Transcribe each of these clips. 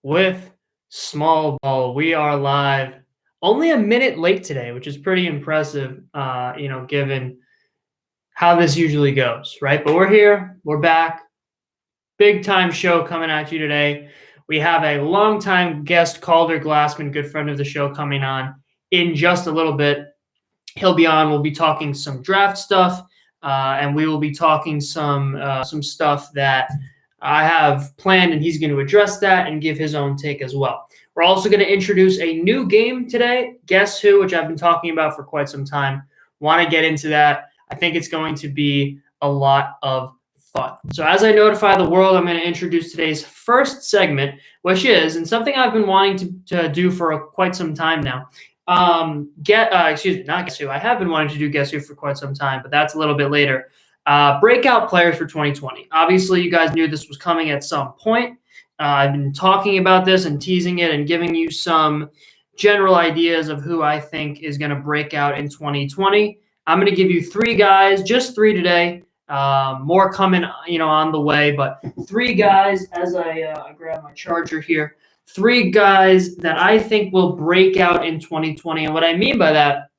with Small Ball. We are live only a minute late today, which is pretty impressive, given how this usually goes, right? But we're here, we're back. Big time show coming at you today. We have a longtime guest, Calder Glassman, good friend of the show, coming on in just a little bit. He'll be on. We'll be talking some draft stuff, and we will be talking some stuff that I have planned, and he's going to address that and give his own take as well. We're also going to introduce a new game today, Guess Who, which I've been talking about for quite some time. Want to get into that. I think it's going to be a lot of fun. So as I notify the world, I'm going to introduce today's first segment, which is, and something I've been wanting to do for quite some time now. Not Guess Who. I have been wanting to do Guess Who for quite some time, but that's a little bit later. Breakout players for 2020. Obviously, you guys knew this was coming at some point. I've been talking about this and teasing it and giving you some general ideas of who I think is going to break out in 2020. I'm going to give you three guys, just three today. More coming, on the way, but three guys as I grab my charger here. Three guys that I think will break out in 2020. And what I mean by that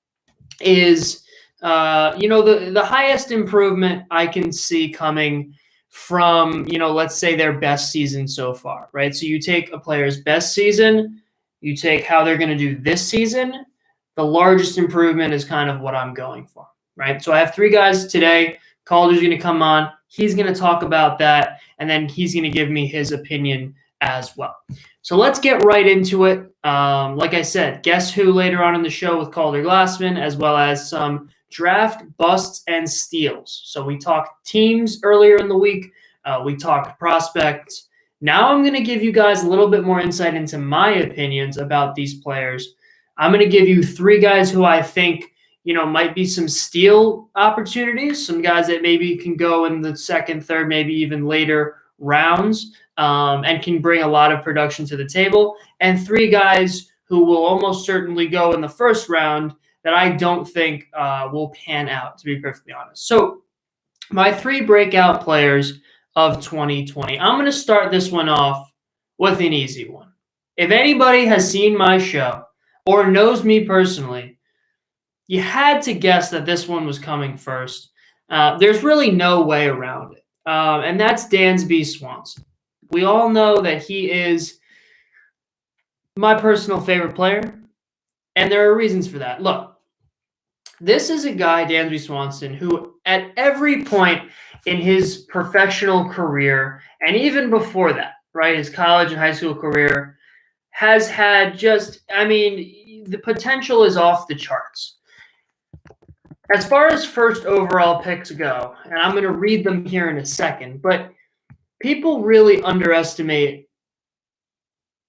is, the highest improvement I can see coming from, let's say their best season so far, right? So you take a player's best season, you take how they're going to do this season, the largest improvement is kind of what I'm going for, right? So I have three guys today. Calder's going to come on. He's going to talk about that, and then he's going to give me his opinion as well. So let's get right into it. Like I said, Guess Who later on in the show with Calder Glassman, as well as some draft busts and steals. So we talked teams earlier in the week. We talked prospects. Now I'm going to give you guys a little bit more insight into my opinions about these players. I'm going to give you three guys who I think, might be some steal opportunities, some guys that maybe can go in the second, third, maybe even later rounds, and can bring a lot of production to the table, and three guys who will almost certainly go in the first round that I don't think will pan out, to be perfectly honest. So my three breakout players of 2020. I'm going to start this one off with an easy one. If anybody has seen my show or knows me personally, you had to guess that this one was coming first. There's really no way around it. And that's Dansby Swanson. We all know that he is my personal favorite player, and there are reasons for that. Look, this is a guy, Dansby Swanson, who at every point in his professional career, and even before that, right, his college and high school career, has had the potential is off the charts. As far as first overall picks go, and I'm going to read them here in a second, but people really underestimate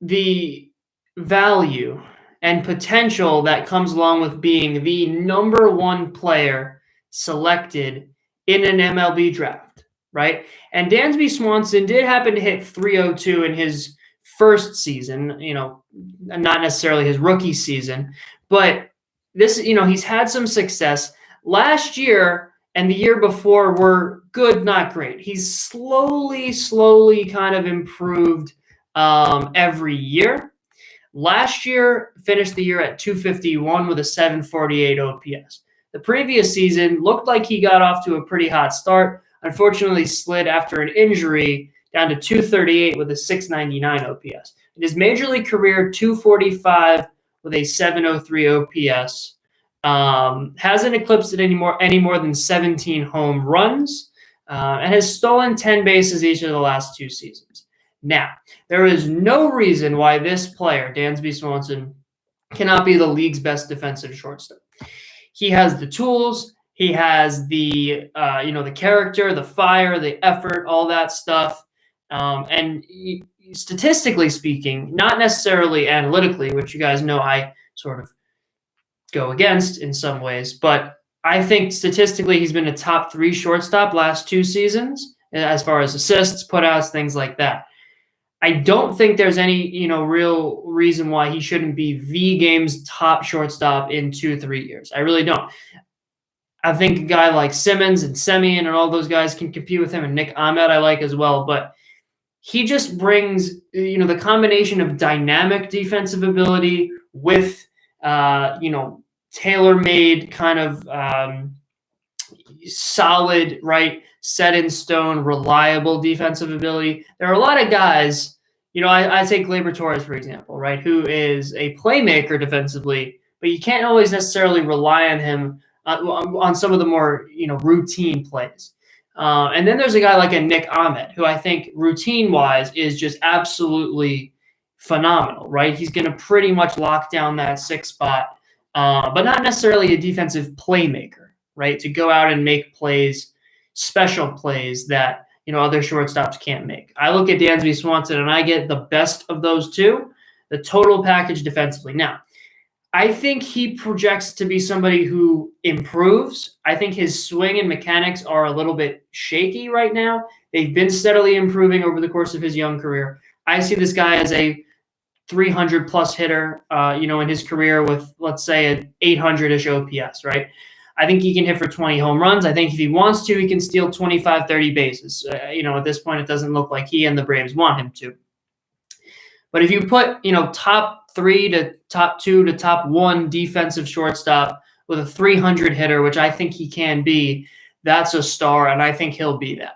the value and potential that comes along with being the number one player selected in an MLB draft, right? And Dansby Swanson did happen to hit 302 in his first season, not necessarily his rookie season, but this, he's had some success. Last year and the year before were good, not great. He's slowly kind of improved every year. Last year, finished the year at 251 with a 748 OPS. The previous season looked like he got off to a pretty hot start. Unfortunately, slid after an injury down to 238 with a 699 OPS. In his major league career, 245 with a 703 OPS. Hasn't eclipsed it any more than 17 home runs, and has stolen 10 bases each of the last two seasons. Now, there is no reason why this player, Dansby Swanson, cannot be the league's best defensive shortstop. He has the tools, he has the character, the fire, the effort, all that stuff, and statistically speaking, not necessarily analytically, which you guys know I sort of go against in some ways, but I think statistically he's been a top 3 shortstop last 2 seasons as far as assists, putouts, things like that. I don't think there's any, real reason why he shouldn't be the game's top shortstop in 2-3 years. I really don't. I think a guy like Simmons and Semien and all those guys can compete with him, and Nick Ahmed I like as well, but he just brings, the combination of dynamic defensive ability with, tailor-made kind of solid, right, set in stone, reliable defensive ability. There are a lot of guys, I take Gleyber Torres, for example, right, who is a playmaker defensively, but you can't always necessarily rely on him on some of the more, routine plays. And then there's a guy like a Nick Ahmed, who I think routine-wise is just absolutely phenomenal, right? He's going to pretty much lock down that sixth spot, but not necessarily a defensive playmaker, right? To go out and make plays, special plays that other shortstops can't make. I look at Dansby Swanson and I get the best of those two, the total package defensively. Now, I think he projects to be somebody who improves. I think his swing and mechanics are a little bit shaky right now. They've been steadily improving over the course of his young career. I see this guy as a 300 plus hitter, in his career with, let's say, an 800-ish OPS, right? I think he can hit for 20 home runs. I think if he wants to, he can steal 25, 30 bases. At this point, it doesn't look like he and the Braves want him to. But if you put, top 3 to top 2 to top 1 defensive shortstop with a 300 hitter, which I think he can be, that's a star, and I think he'll be that.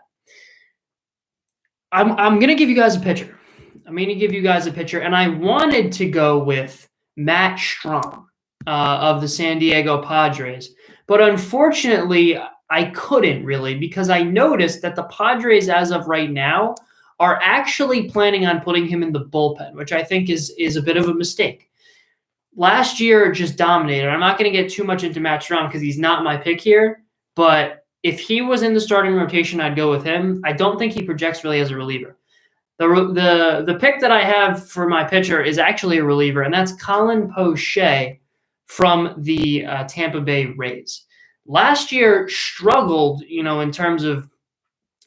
I'm going to give you guys a pitcher. And I wanted to go with Matt Strahm of the San Diego Padres. But unfortunately, I couldn't really, because I noticed that the Padres, as of right now, are actually planning on putting him in the bullpen, which I think is a bit of a mistake. Last year just dominated. I'm not going to get too much into Matt Strahm because he's not my pick here, but if he was in the starting rotation, I'd go with him. I don't think he projects really as a reliever. The pick that I have for my pitcher is actually a reliever, and that's Colin Poche from the Tampa Bay Rays. Last year struggled, in terms of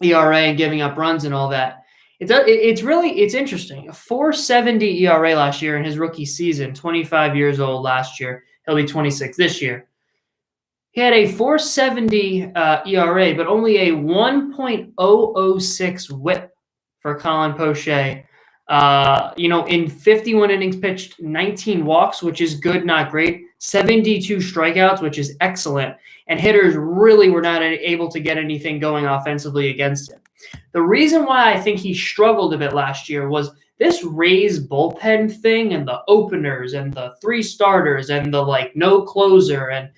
ERA and giving up runs and all that. It's interesting. A 4.70 ERA last year in his rookie season, 25 years old last year. He'll be 26 this year. He had a 4.70 ERA, but only a 1.006 WHIP for Colin Poche. In 51 innings pitched, 19 walks, which is good, not great. 72 strikeouts, which is excellent. And hitters really were not able to get anything going offensively against him. The reason why I think he struggled a bit last year was this Rays bullpen thing and the openers and the 3 starters and the no closer. And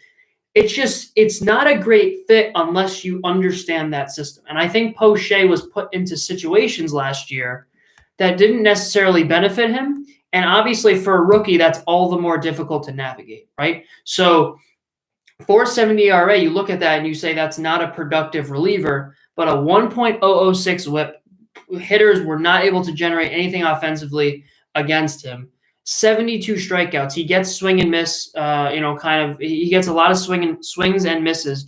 it's not a great fit unless you understand that system. And I think Poche was put into situations last year that didn't necessarily benefit him. And obviously for a rookie, that's all the more difficult to navigate, right? So 4.70 ERA, you look at that and you say that's not a productive reliever, but a 1.006 WHIP, hitters were not able to generate anything offensively against him. 72 strikeouts. He gets swing and miss, he gets a lot of swings and misses.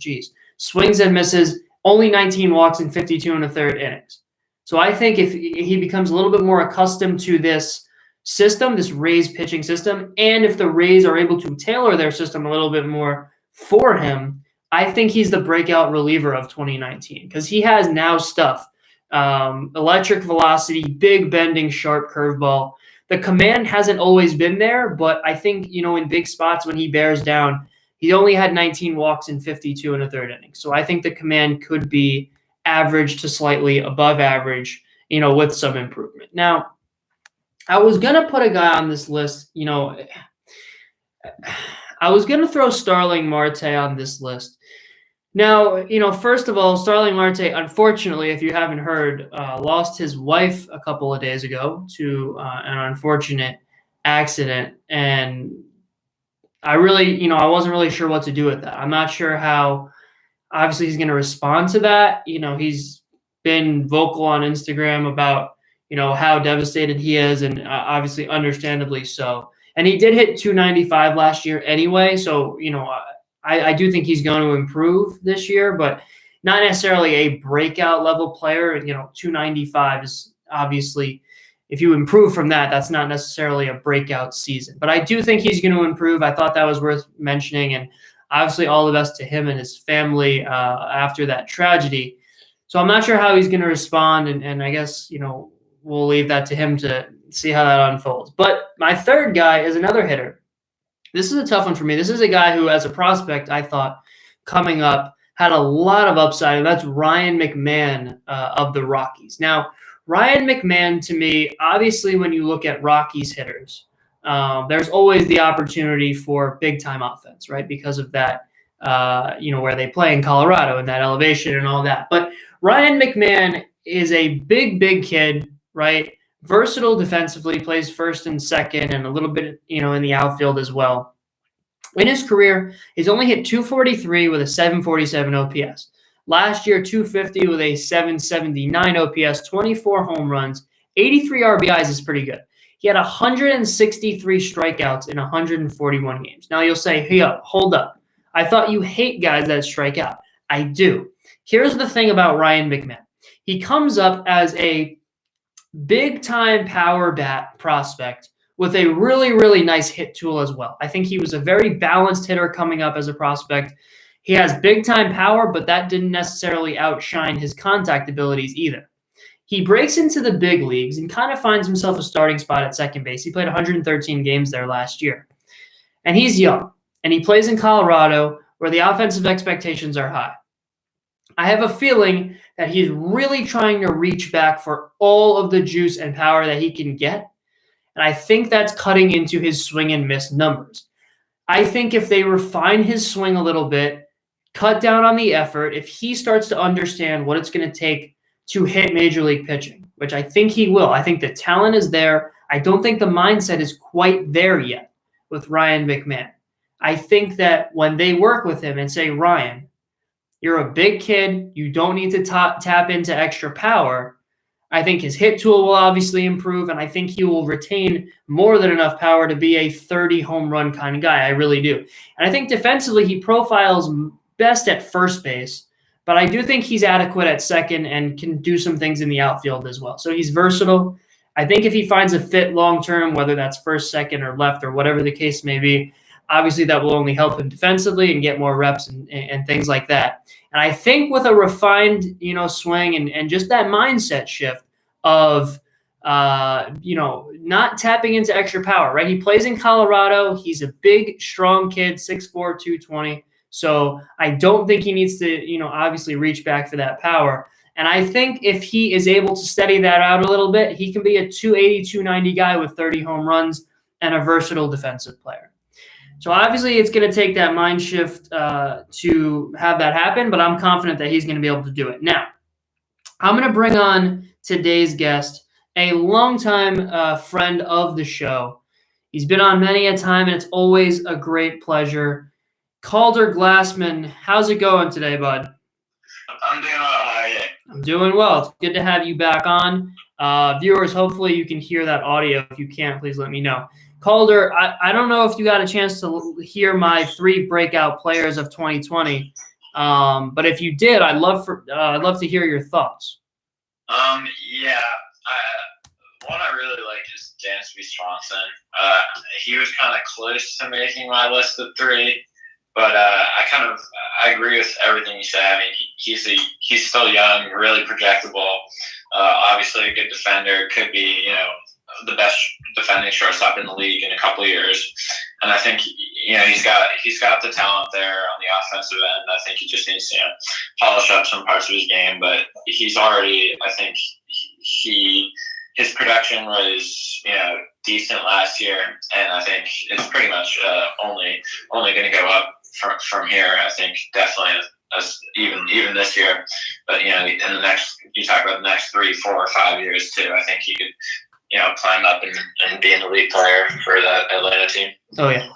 Swings and misses, only 19 walks in 52 and a third innings. So I think if he becomes a little bit more accustomed to this system, this Rays pitching system, and if the Rays are able to tailor their system a little bit more for him, I think he's the breakout reliever of 2019 because he has now stuff. Electric velocity, big bending, sharp curveball. The command hasn't always been there, but I think, in big spots when he bears down, he only had 19 walks in 52 and a third inning. So I think the command could be average to slightly above average, with some improvement. Now, I was going to put a guy on this list, I was going to throw Starling Marte on this list. Now, first of all, Starling Marte, unfortunately, if you haven't heard, lost his wife a couple of days ago to an unfortunate accident. And I really, I wasn't really sure what to do with that. I'm not sure how, obviously, he's going to respond to that. He's been vocal on Instagram about, how devastated he is, and obviously, understandably so. And he did hit 295 last year anyway. So, I do think he's going to improve this year, but not necessarily a breakout level player. 295 is obviously, if you improve from that, that's not necessarily a breakout season. But I do think he's going to improve. I thought that was worth mentioning. And obviously all the best to him and his family after that tragedy. So I'm not sure how he's going to respond. And I guess, we'll leave that to him to see how that unfolds. But my third guy is another hitter. This is a tough one for me. This is a guy who, as a prospect, I thought coming up had a lot of upside, and that's Ryan McMahon of the Rockies. Now, Ryan McMahon, to me, obviously, when you look at Rockies hitters, there's always the opportunity for big-time offense, right, because of that, where they play in Colorado and that elevation and all that. But Ryan McMahon is a big kid, right? Versatile defensively, plays first and second and a little bit, in the outfield as well. In his career, he's only hit 243 with a 747 OPS. Last year, 250 with a 779 OPS, 24 home runs, 83 RBIs is pretty good. He had 163 strikeouts in 141 games. Now you'll say, hey, hold up. I thought you hate guys that strike out. I do. Here's the thing about Ryan McMahon. He comes up as a big-time power bat prospect with a really nice hit tool as well. I think he was a very balanced hitter coming up as a prospect. He has big-time power, but that didn't necessarily outshine his contact abilities either. He breaks into the big leagues and kind of finds himself a starting spot at second base. He played 113 games there last year. And he's young, and he plays in Colorado where the offensive expectations are high. I have a feeling that he's really trying to reach back for all of the juice and power that he can get. And I think that's cutting into his swing and miss numbers. I think if they refine his swing a little bit, cut down on the effort, if he starts to understand what it's going to take to hit major league pitching, which I think he will. I think the talent is there. I don't think the mindset is quite there yet with Ryan McMahon. I think that when they work with him and say, Ryan, you're a big kid. You don't need to tap into extra power. I think his hit tool will obviously improve, and I think he will retain more than enough power to be a 30 home run kind of guy. I really do. And I think defensively he profiles best at first base, but I do think he's adequate at second and can do some things in the outfield as well. So he's versatile. I think if he finds a fit long-term, whether that's first, second, or left, or whatever the case may be, obviously that will only help him defensively and get more reps and things like that. And I think with a refined, swing and just that mindset shift of, not tapping into extra power, right? He plays in Colorado. He's a big, strong kid, 6'4", 220. So I don't think he needs to, obviously reach back for that power. And I think if he is able to steady that out a little bit, he can be a 280, 290 guy with 30 home runs and a versatile defensive player. So obviously it's going to take that mind shift to have that happen, but I'm confident that he's going to be able to do it. Now, I'm going to bring on today's guest, a longtime friend of the show. He's been on many a time, and it's always a great pleasure. Calder Glassman, how's it going today, bud? I'm doing well. How are you? I'm doing well. It's good to have you back on. Viewers, hopefully you can hear that audio. If you can't, please let me know. Calder, I don't know if you got a chance to hear my 3 breakout players of 2020, but if you did, I'd love to hear your thoughts. Yeah, one I really like is Dansby Swanson. He was kind of close to making my list of 3, but I agree with everything you said. I mean, he's still young, really projectable. Obviously, a good defender, could be the best defending shortstop in the league in a couple of years. And I think, he's got the talent there on the offensive end. I think he just needs to polish up some parts of his game, but he's already, I think his production was, decent last year. And I think it's pretty much only going to go up from here. I think definitely even this year, but in the next, you talk about the next 3, 4, or 5 years too. I think he could, climb up and be an elite player for that Atlanta team. Oh, yeah.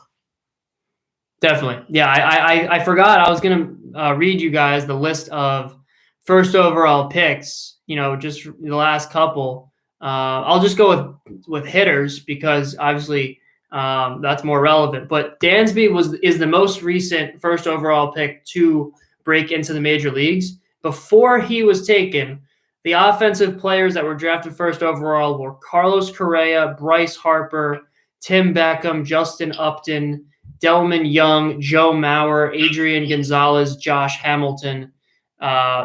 Definitely. Yeah, I forgot. I was going to read you guys the list of first overall picks, just the last couple. I'll just go with hitters because obviously that's more relevant. But Dansby is the most recent first overall pick to break into the major leagues. Before he was taken, the offensive players that were drafted first overall were Carlos Correa, Bryce Harper, Tim Beckham, Justin Upton, Delman Young, Joe Mauer, Adrian Gonzalez, Josh Hamilton.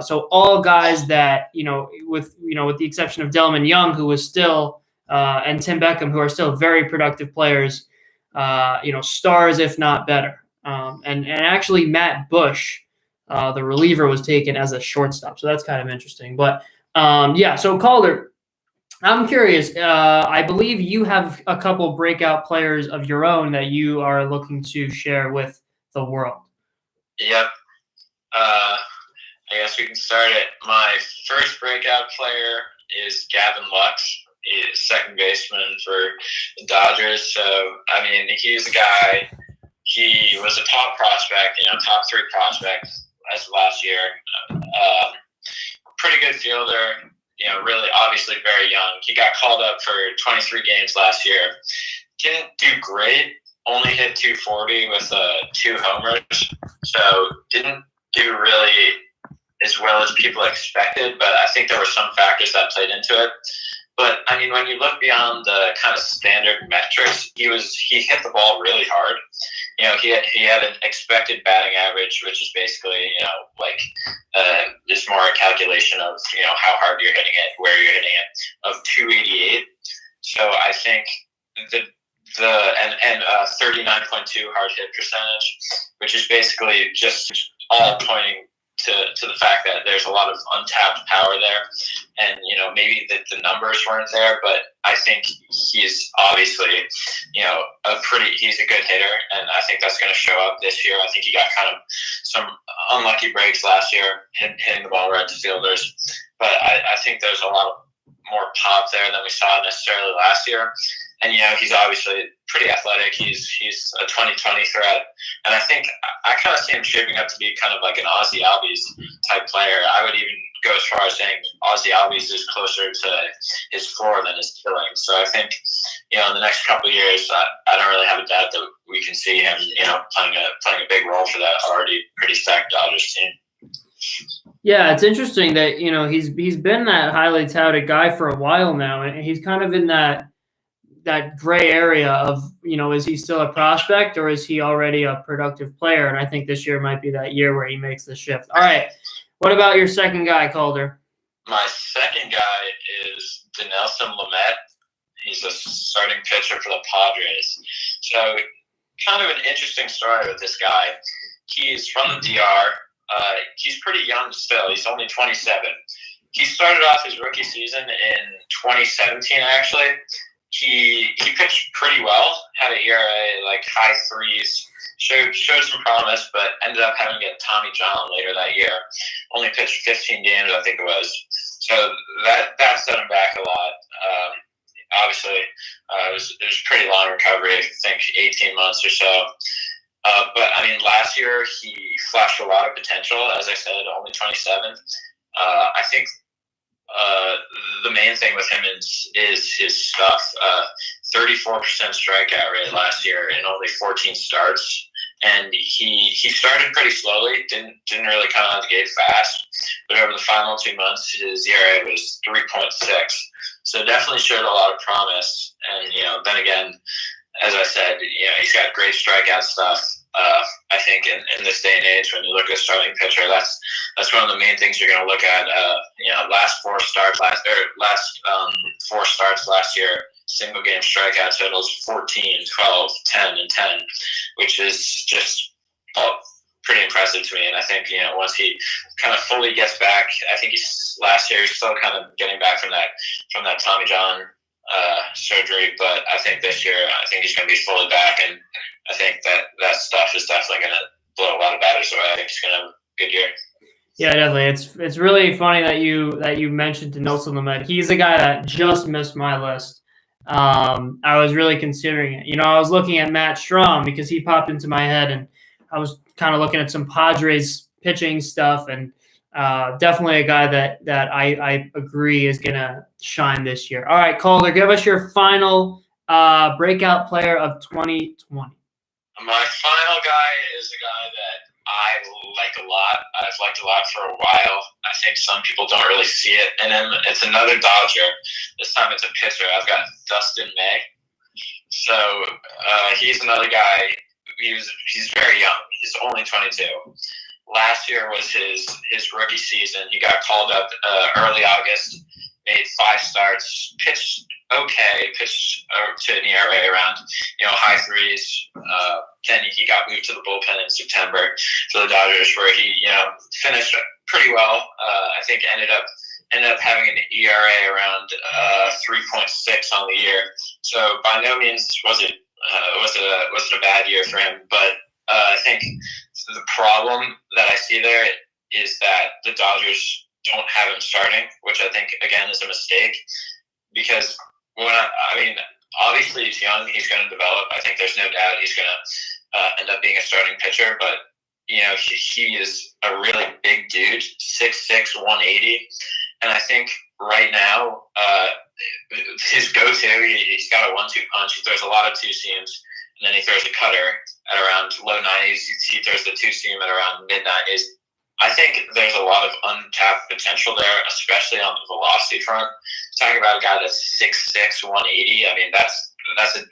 So all guys that, with the exception of Delman Young, who was still, and Tim Beckham, who are still very productive players, stars if not better. And actually Matt Bush, the reliever, was taken as a shortstop. So that's kind of interesting. But so Calder, I'm curious. I believe you have a couple breakout players of your own that you are looking to share with the world. Yep. I guess we can start it. My first breakout player is Gavin Lux. He's second baseman for the Dodgers. So, I mean, he's a guy, he was a top prospect, top 3 prospect as of last year. Pretty good fielder, really obviously very young. He got called up for 23 games last year. Didn't do great, only hit 240 with 2 homers. So didn't do really as well as people expected, but I think there were some factors that played into it. But I mean, when you look beyond the kind of standard metrics, he hit the ball really hard. He had an expected batting average, which is basically there's more a calculation of how hard you're hitting it, where you're hitting it, of 288. So I think the 39.2 hard hit percentage, which is basically just all pointing to the fact that there's a lot of untapped power there, and maybe that the numbers weren't there, but I think he's obviously he's a good hitter, and I think that's going to show up this year. I think he got kind of some unlucky breaks last year, hitting the ball right to fielders, but I think there's a lot more pop there than we saw necessarily last year. And he's obviously pretty athletic. He's a 2020 threat, and I think I kind of see him shaping up to be kind of like an Ozzie Albies type player. I would even go as far as saying Ozzie Albies is closer to his floor than his ceiling. So I think in the next couple of years, I don't really have a doubt that we can see him playing a big role for that already pretty stacked Dodgers team. Yeah, it's interesting that he's been that highly touted guy for a while now, and he's kind of in that gray area of, is he still a prospect or is he already a productive player? And I think this year might be that year where he makes the shift. All right. What about your second guy, Calder? My second guy is Dinelson Lamet. He's a starting pitcher for the Padres. So kind of an interesting story with this guy. He's from the DR. He's pretty young still. He's only 27. He started off his rookie season in 2017, actually. He pitched pretty well, had an ERA like high 3s, showed some promise, but ended up having to get Tommy John later that year. Only pitched 15 games, I think it was. So that set him back a lot. Obviously, it was a pretty long recovery, I think 18 months or so. But I mean, last year he flashed a lot of potential. As I said, only 27. I think the main thing with him is his stuff. 34% strikeout rate last year in only 14 starts, and he started pretty slowly. Didn't really come out of the gate fast, but over the final 2 months, his ERA was 3.6. So definitely showed a lot of promise. And then again, as I said, he's got great strikeout stuff. I think in this day and age, when you look at a starting pitcher, that's one of the main things you're going to look at. Last 4 starts last year, single game strikeout totals 14, 12, 10, and 10, which is just pretty impressive to me. And I think once he kind of fully gets back, I think last year he's still kind of getting back from that Tommy John surgery, but I think this year he's going to be fully back, and I think that stuff is definitely going to blow a lot of batters away. I think he's going to have a good year. Yeah, definitely. It's really funny that you mentioned Dinelson Lamet. He's a guy that just missed my list. I was really considering it. I was looking at Matt Strahm because he popped into my head, and I was kind of looking at some Padres pitching stuff, and definitely a guy that I agree is going to shine this year. All right, Calder, give us your final breakout player of 2020. My final guy is a guy that I like a lot. I've liked a lot for a while. I think some people don't really see it in him. It's another Dodger. This time it's a pitcher. I've got Dustin May. So he's another guy. He's very young. He's only 22. last year was his rookie season. He got called up early August, made 5 starts, pitched to an ERA around high threes. Then he got moved to the bullpen in September to the Dodgers, where he finished pretty well. I think ended up having an ERA around 3.6 on the year. So by no means was it a bad year for him. But I think the problem that I see there is that the Dodgers don't have him starting, which I think again is a mistake, because obviously he's young, he's going to develop. I think there's no doubt he's going to end up being a starting pitcher, but he is a really big dude, 6'6", 180, and I think right now his go-to, he's got a 1-2 punch. He throws a lot of 2-seams, and then he throws a cutter at around low 90s. He throws the 2-seam at around mid 90s. I think there's a lot of untapped potential there, especially on the velocity front. Talking about a guy that's 6'6", 180. I mean, that's a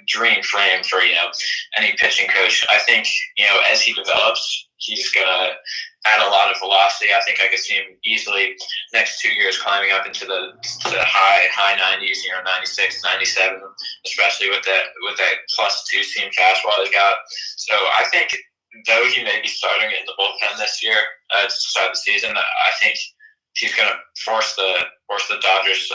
dream frame for any pitching coach. I think as he develops, he's gonna add a lot of velocity. I think I could see him easily next 2 years climbing up into the high 90s, 96, 97, especially with that plus 2-seam fastball he's got. So I think, though he may be starting in the bullpen this year to start the season, I think he's going to force the Dodgers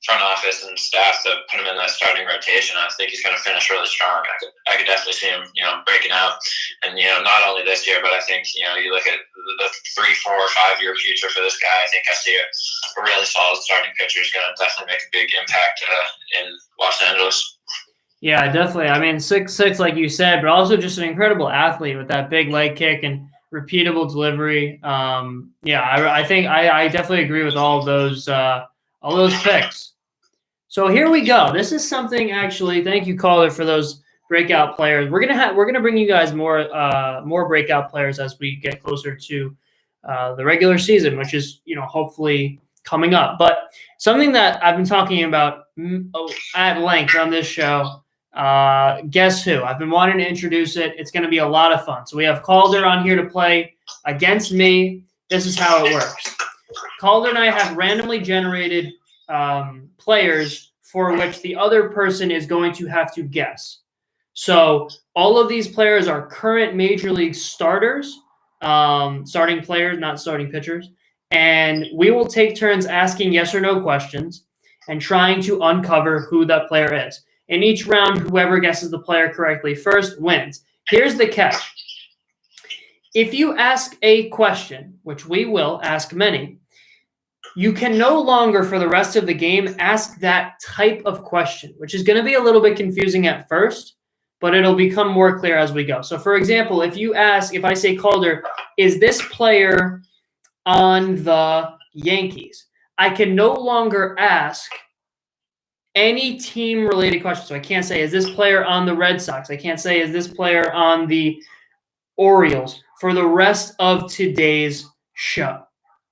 front office and staff to put him in that starting rotation. I think he's going to finish really strong. I could definitely see him, breaking out, and not only this year, but I think you look at the 3, 4, 5 year future for this guy. I think I see a really solid starting pitcher who's going to definitely make a big impact in Los Angeles. Yeah, definitely. I mean, 6'6", like you said, but also just an incredible athlete with that big leg kick and repeatable delivery. I think I definitely agree with all those picks. So here we go. This is something actually. Thank you, caller, for those breakout players. We're gonna bring you guys more breakout players as we get closer to the regular season, which is hopefully coming up. But something that I've been talking about at length on this show. Guess who? I've been wanting to introduce it. It's going to be a lot of fun. So we have Calder on here to play against me. This is how it works. Calder and I have randomly generated players for which the other person is going to have to guess. So all of these players are current Major League starters, starting players, not starting pitchers. And we will take turns asking yes or no questions and trying to uncover who that player is. In each round, whoever guesses the player correctly first wins. Here's the catch. If you ask a question, which we will ask many, you can no longer, for the rest of the game, ask that type of question, which is going to be a little bit confusing at first, but it'll become more clear as we go. So, for example, if I say, Calder, is this player on the Yankees? I can no longer ask any team-related question. So I can't say, is this player on the Red Sox? I can't say, is this player on the Orioles for the rest of today's show,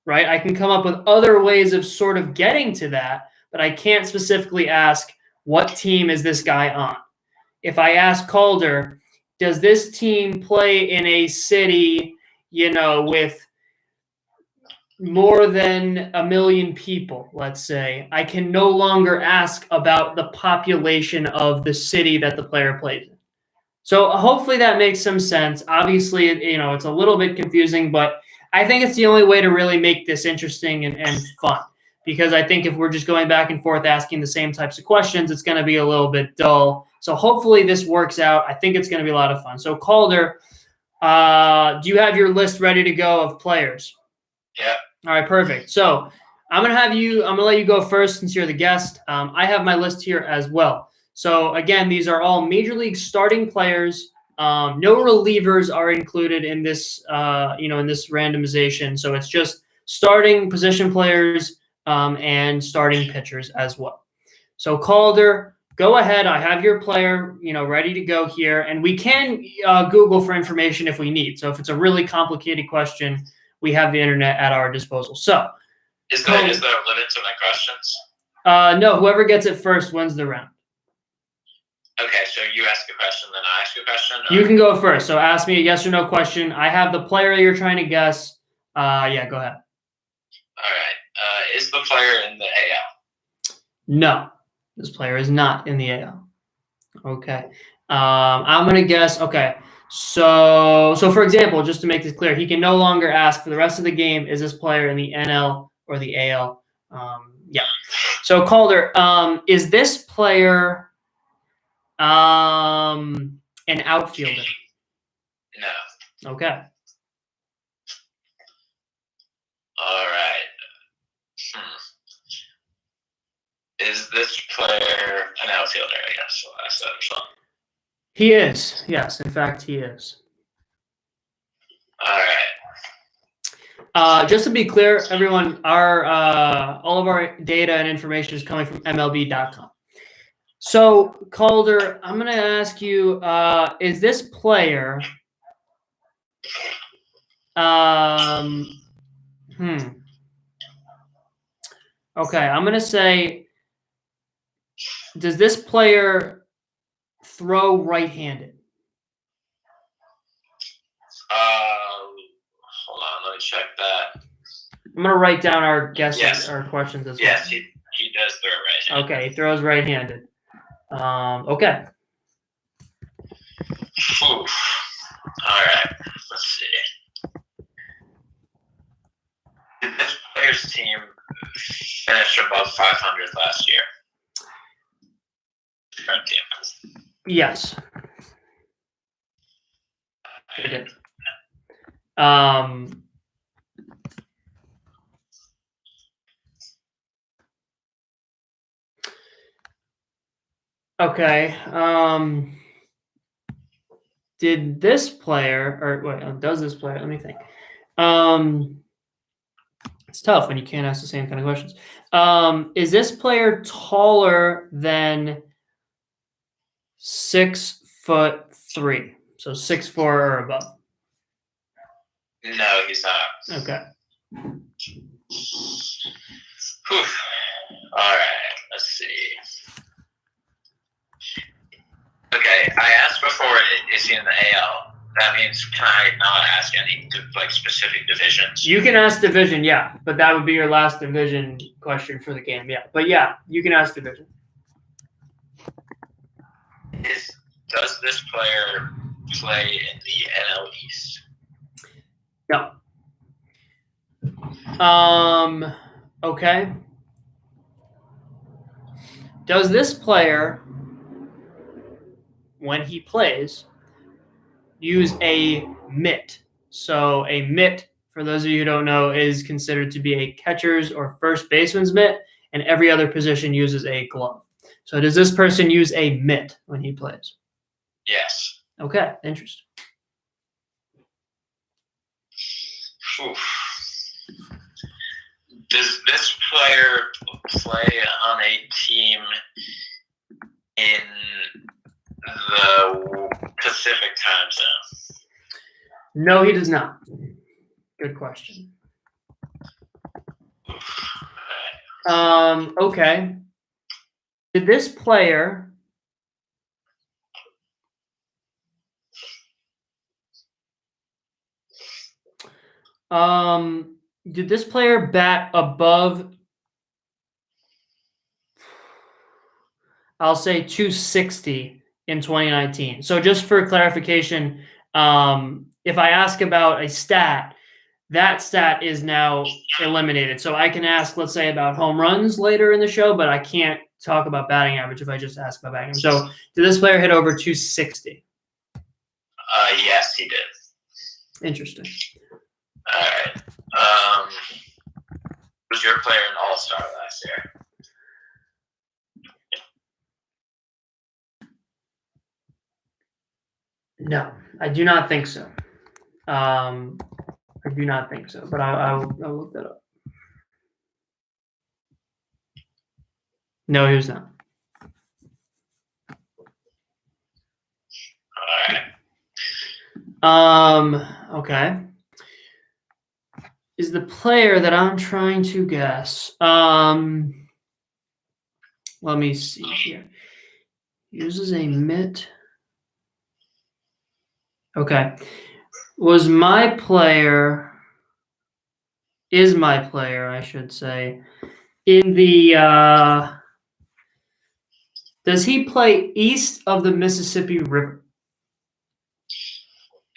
right? I can come up with other ways of sort of getting to that, but I can't specifically ask, what team is this guy on? If I ask Calder, does this team play in a city, with more than 1 million people, let's say, I can no longer ask about the population of the city that the player plays in. So hopefully that makes some sense. Obviously, it's a little bit confusing, but I think it's the only way to really make this interesting and fun, because I think if we're just going back and forth asking the same types of questions, it's going to be a little bit dull. So hopefully this works out. I think it's going to be a lot of fun. So Calder, do you have your list ready to go of players? Yeah. All right, perfect. So I'm going to let you go first since you're the guest. I have my list here as well. So again, these are all Major League starting players. No relievers are included in this, in this randomization. So it's just starting position players and starting pitchers as well. So Calder, go ahead. I have your player, ready to go here, and we can Google for information if we need. So if it's a really complicated question, we have the internet at our disposal. So, is there a limit to my questions? No. Whoever gets it first wins the round. Okay. so you ask a question, then I ask a question? Or? You can go first. So ask me a yes or no question. I have the player you're trying to guess. Yeah, go ahead. All right. Is the player in the AL? No, this player is not in the AL. Okay. I'm gonna guess. Okay. So for example, just to make this clear, he can no longer ask for the rest of the game, is this player in the NL or the AL? Yeah. So Calder, is this player an outfielder? No. Okay. All right. Is this player an outfielder? I guess I'll ask that as well. He is. Yes, in fact, he is. All right. Just to be clear, everyone, our all of our data and information is coming from MLB.com. So, Calder, I'm going to ask you: is this player? Okay, I'm going to say: does this player throw right-handed? Hold on, let me check that. I'm going to write down our guesses, Yes. our questions as well. Yes, he does throw right-handed. Okay, he throws right-handed. Okay. Oof. All right, let's see. Did this player's team finish above 500 last year? Current team. Yes. It did. Okay. Did this player, or wait, does this player? Let me think. It's tough when you can't ask the same kind of questions. Is this player taller than 6'3"? So 6'4" or above? No, he's not. Okay. Whew. All right, let's see. Okay, I asked before, is he in the AL? That means, can I not ask any specific divisions? You can ask division, yeah, but that would be your last division question for the game, yeah. But yeah, you can ask division. Does this player play in the NL East? No. Okay. Does this player, when he plays, use a mitt? So a mitt, for those of you who don't know, is considered to be a catcher's or first baseman's mitt, and every other position uses a glove. So does this person use a mitt when he plays? Yes. Okay, interesting. Oof. Does this player play on a team in the Pacific time zone? No, he does not. Good question. Okay. Did this player bat above, I'll say 260 in 2019? So just for clarification, if I ask about a stat, that stat is now eliminated. So I can ask, let's say, about home runs later in the show, but I can't talk about batting average if I just ask about batting average. So did this player hit over 260? Yes, he did. Interesting. All right. Was your player an all-star last year? No, I do not think so. I do not think so, but I'll look that up. No, he was not. All right. Okay. Is the player that I'm trying to guess? Let me see here. Uses a mitt. Okay. Is my player, I should say, in the does he play east of the Mississippi River?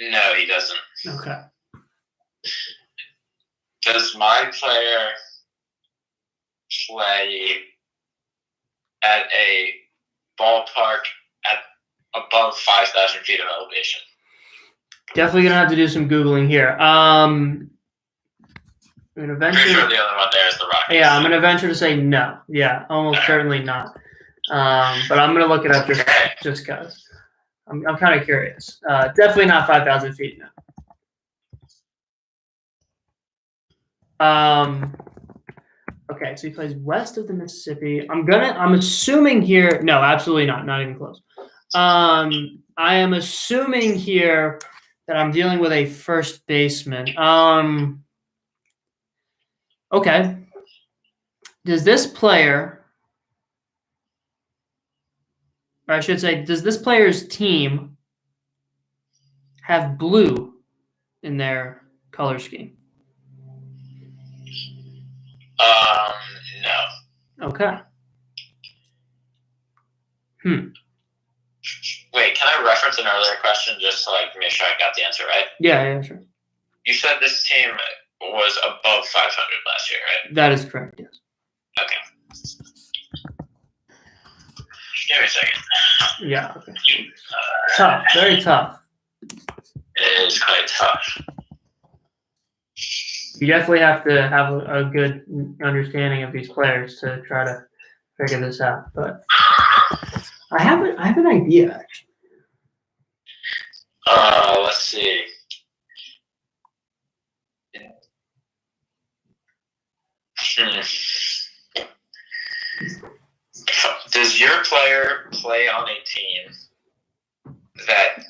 No, he doesn't. Okay. Does my player play at a ballpark at above 5,000 feet of elevation? Definitely gonna have to do some Googling here. I'm gonna Pretty venture. sure the other one there is the Rockies. Yeah, I'm gonna venture to say no. Yeah, almost certainly not. But I'm gonna look it up just cause. I'm kind of curious. Definitely not 5,000 feet. No. Okay, so he plays west of the Mississippi. I'm assuming here. No, absolutely not. Not even close. I am assuming here that I'm dealing with a first baseman. Okay. Does this player, or I should say, does this player's team have blue in their color scheme? No. Okay. Wait, can I reference an earlier question just so I can make sure I got the answer right? Yeah, sure. You said this team was above 500 last year, right? That is correct, yes. Okay. Give me a second. Yeah, okay. Tough, very tough. It is quite tough. You definitely have to have a good understanding of these players to try to figure this out. But I have an idea, actually. Let's see. Does your player play on a team that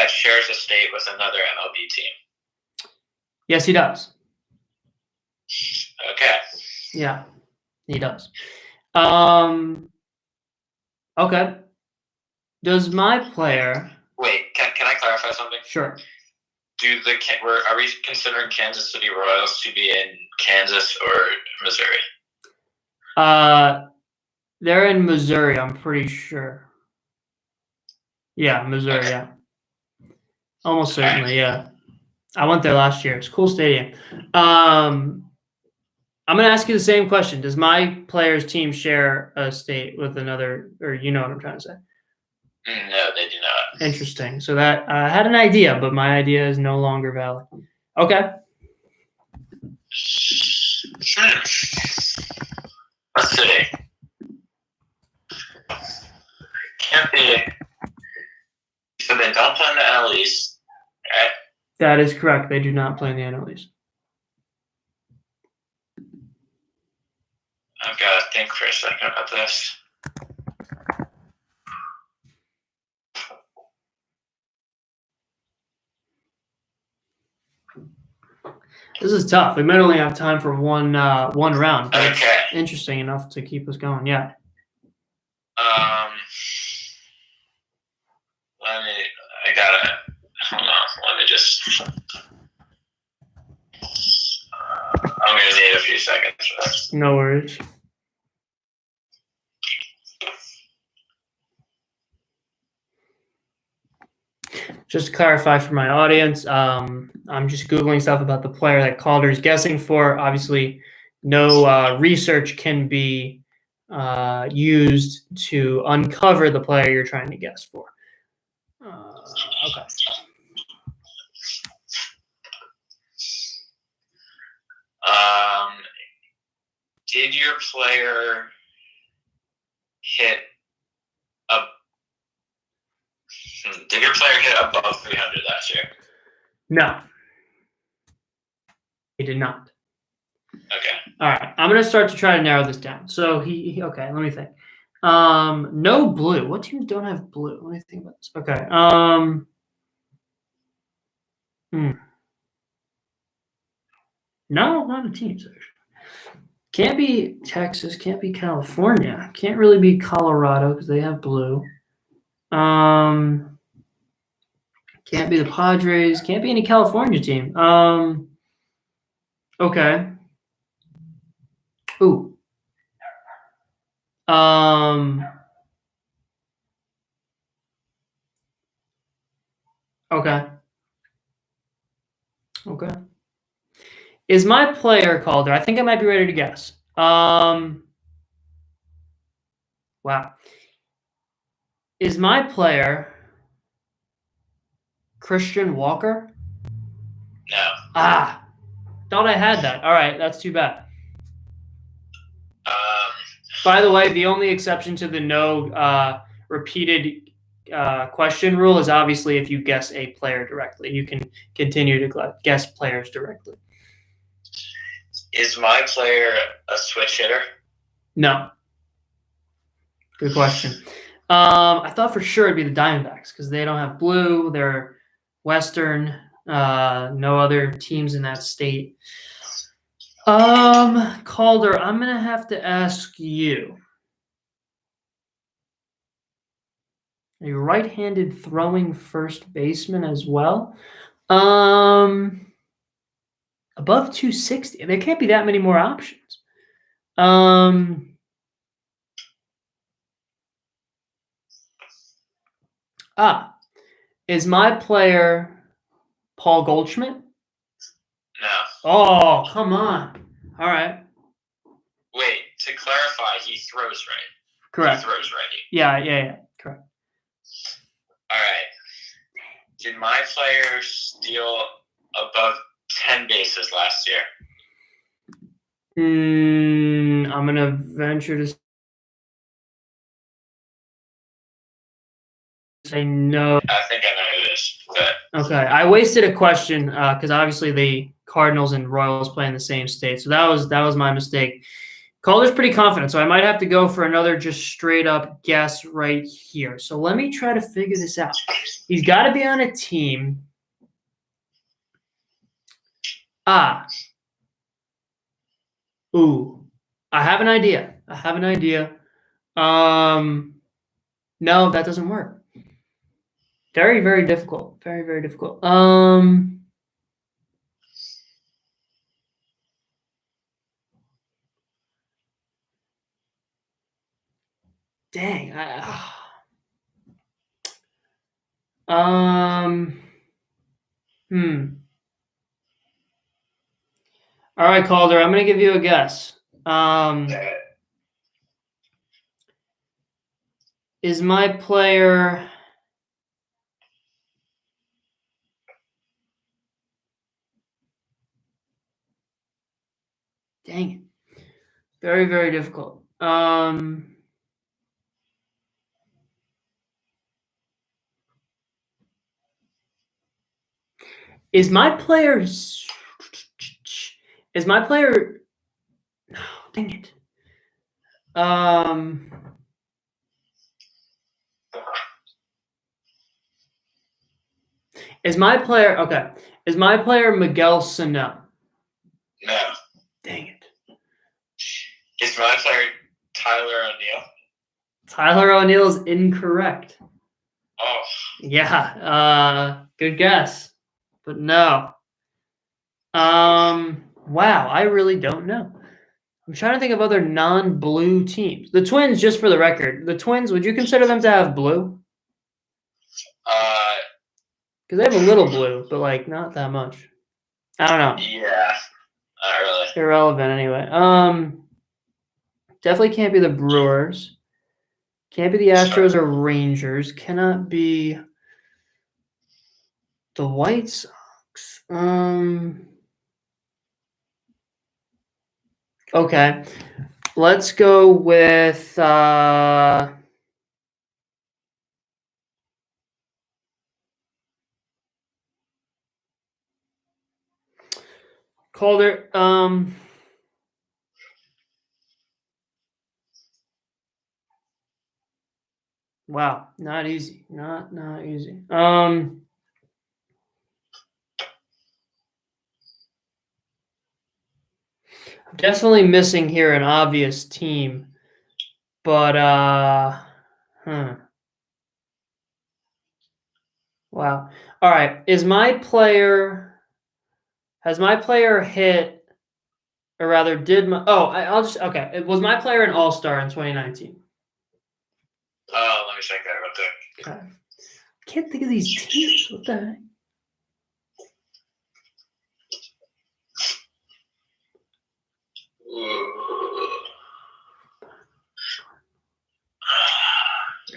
shares a state with another MLB team? Yes, he does. Okay. Yeah, he does. Okay. Does my player? Wait, can I clarify something? Sure. Are we considering Kansas City Royals to be in Kansas or Missouri? They're in Missouri, I'm pretty sure. Yeah, Missouri, Okay. yeah. Almost certainly, yeah. I went there last year. It's a cool stadium. I'm going to ask you the same question. Does my player's team share a state with another, or you know what I'm trying to say? No, they do not. Interesting. So that I had an idea, but my idea is no longer valid. Okay. Let's see. Can't be. So they don't play in the NL East, right? That is correct. They do not play in the NL East. I've got to think for a second about this. This is tough. We might only have time for one round. But Okay. It's interesting enough to keep us going. Yeah. Hold on. Let me just. I'm gonna need a few seconds for this. No worries. Just to clarify for my audience, I'm just Googling stuff about the player that Calder's guessing for. Obviously, no research can be used to uncover the player you're trying to guess for. Okay. Did your player hit above 300 last year? No. He did not. Okay. All right. I'm going to start to try to narrow this down. So he okay, let me think. No blue. What teams don't have blue? Let me think about this. Okay. No, not a team. Can't be Texas. Can't be California. Can't really be Colorado because they have blue. Can't be the Padres. Can't be any California team. Okay. Ooh. Okay. Okay. Is my player Calder? I think I might be ready to guess. Wow. Is my player Christian Walker? No. Thought I had that. All right, that's too bad. Um, By the way, the only exception to the no repeated question rule is obviously if you guess a player directly. You can continue to guess players directly. is my player a switch hitter? No. Good question. I thought for sure it'd be the Diamondbacks because they don't have blue. They're Western. No other teams in that state. Calder, I'm gonna have to ask you. A right-handed throwing first baseman as well. Above 260. There can't be that many more options. Is my player Paul Goldschmidt? No. Oh, come on. All right. Wait, to clarify, he throws right. Correct. He throws righty. Yeah. Correct. All right. Did my player steal above 10 bases last year? I'm going to venture to say no. I think I know who it is. But Okay. I wasted a question because obviously the Cardinals and Royals play in the same state. So that was my mistake. Calder's pretty confident, so I might have to go for another just straight up guess right here. So let me try to figure this out. He's got to be on a team. Ooh. I have an idea. No, that doesn't work. Very, very difficult. Very, very difficult. Dang. All right, Calder, I'm going to give you a guess. Is my player dang it. Very, very difficult. Is my player no, dang it. Is my player Miguel Sano? no. Dang it. Is my player Tyler O'Neill? Tyler O'Neill is incorrect. Oh. Yeah. Good guess. But no. Wow, I really don't know. I'm trying to think of other non-blue teams. The Twins, just for the record, would you consider them to have blue? Because they have a little blue, but like not that much. I don't know. Yeah, not really. Irrelevant anyway. Definitely can't be the Brewers. Can't be the Astros or Rangers. Cannot be the White Sox. Okay. Let's go with Calder. Wow, not easy. Not easy. Definitely missing here an obvious team, but wow. All right, has my player hit, or rather, did my? Oh, I'll just okay. Was my player an all-star in 2019? Let me check that real quick. Okay. I can't think of these teams. What the heck?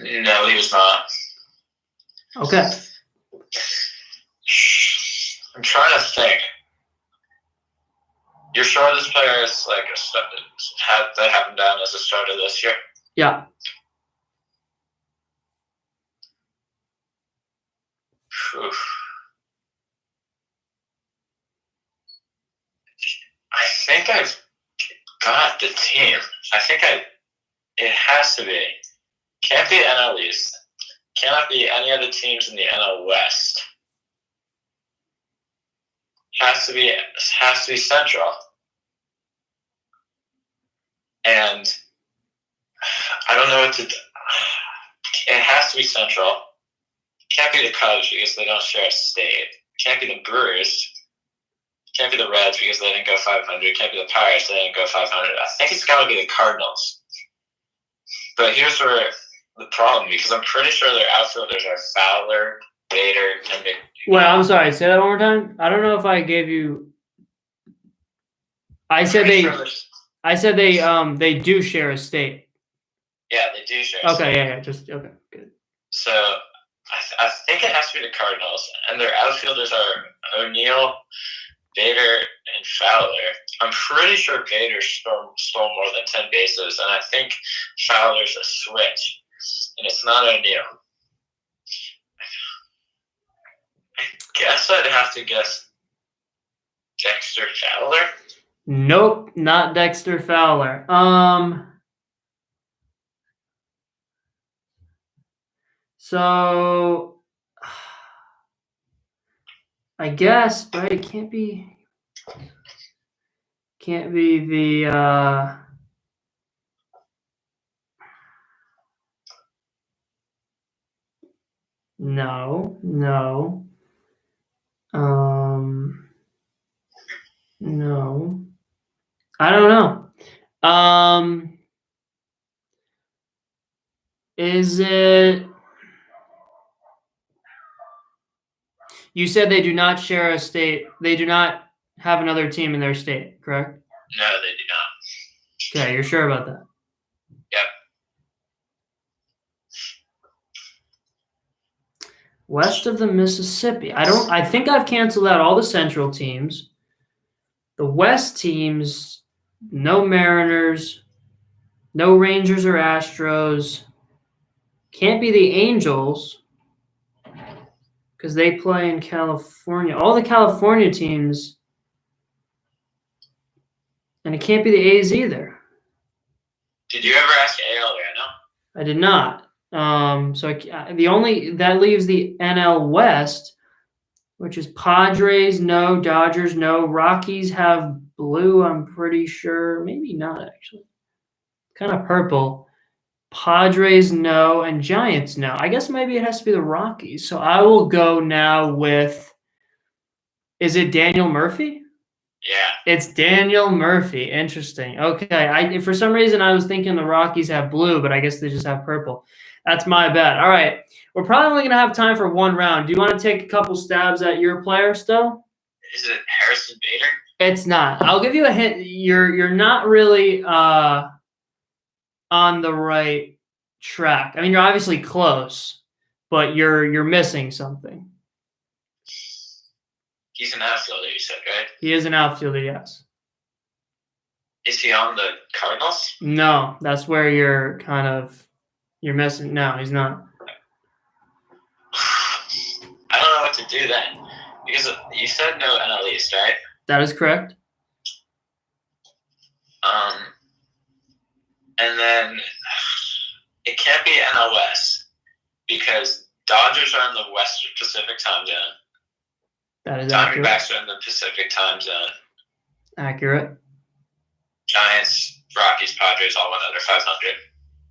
No, he was not. Okay. I'm trying to think. You're sure this player is like they have him down as a starter this year? Yeah. Oof. I think I've got the team. It has to be. Can't be NL East. Cannot be any other teams in the NL West. Has to be Central. And I don't know what to do. It has to be Central. Can't be the Cubs because they don't share a state. Can't be the Brewers. Can't be the Reds because they didn't go 500. Can't be the Pirates. They didn't go 500. I think it's got to be the Cardinals. But here's where the problem, because I'm pretty sure their outfielders are Fowler, Bader, and McNeil. Well, I'm sorry. Say that one more time. I don't know if I gave you. I said they do share a state. Yeah, they do share a Okay, state. yeah, just okay, good. So I think it has to be the Cardinals, and their outfielders are O'Neill, Bader, and Fowler. I'm pretty sure Bader stole more than 10 bases, and I think Fowler's a switch, and it's not O'Neill. I guess I'd have to guess Dexter Fowler. Nope, not Dexter Fowler. So I guess, right, it can't be the no. No. I don't know. Is it? You said they do not share a state. They do not have another team in their state, correct? No, they do not. Okay, you're sure about that? Yep. West of the Mississippi. I think I've canceled out all the Central teams. The West teams, no Mariners, no Rangers or Astros. Can't be the Angels because they play in California. All the California teams, and it can't be the A's either. Did you ever ask AL or NL? I did not. So that leaves the NL West, which is Padres, no, Dodgers, no, Rockies have blue, I'm pretty sure. Maybe not, actually. Kind of purple. Padres, no, and Giants, no. I guess maybe it has to be the Rockies. So I will go now with, is it Daniel Murphy? Yeah. It's Daniel Murphy. Interesting. Okay. For some reason, I was thinking the Rockies have blue, but I guess they just have purple. That's my bad. All right. We're probably only going to have time for one round. Do you want to take a couple stabs at your player still? Is it Harrison Bader? It's not. I'll give you a hint. You're not really on the right track. I mean, you're obviously close, but you're missing something. He's an outfielder, you said, right? He is an outfielder, yes. Is he on the Cardinals? No, that's where you're missing. No, he's not. I don't know what to do then. Because you said no NL East, right? That is correct. And then it can't be NL West because Dodgers are in the Western Pacific time zone. That is accurate. Diamondbacks are in the Pacific time zone. Accurate. Giants, Rockies, Padres all went under 500.